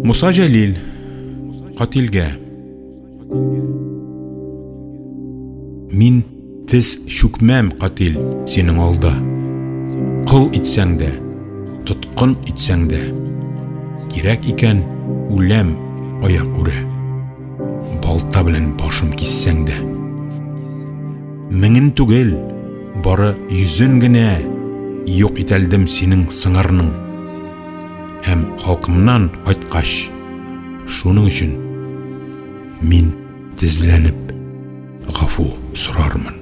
Муса Жалил катилгә. Мин тез чүкмәм катил синең алда. Кыл итсәң дә, тоткын итсәң дә, кирәк икән үләм аяк үрә. Балта белән башым киссәң дә. Меңен түгел, бары 100 генә юк итәлдем синең сыңарның. Һәм халкымнан кайткач, шуның өчен мин тезләнеп гафу сорармын.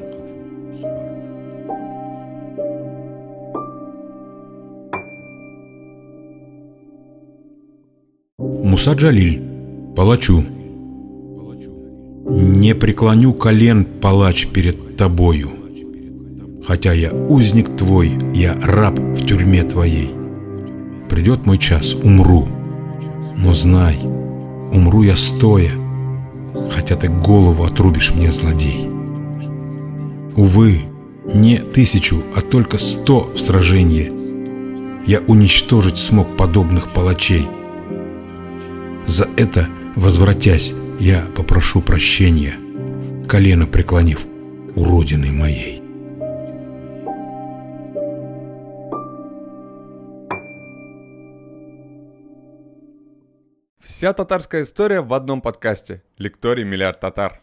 Муса Джалиль, палачу. Не преклоню колен, палач, перед тобою. Хотя я узник твой, я раб в тюрьме твоей. Придет мой час, умру. Но знай, умру я стоя, хотя ты голову отрубишь мне, злодей. Увы, не 1000, а только 100 в сражении я уничтожить смог подобных палачей. За это, возвратясь, я попрошу прощения, колено преклонив у родины моей. Вся татарская история в одном подкасте. Лекторий «Миллиард татар».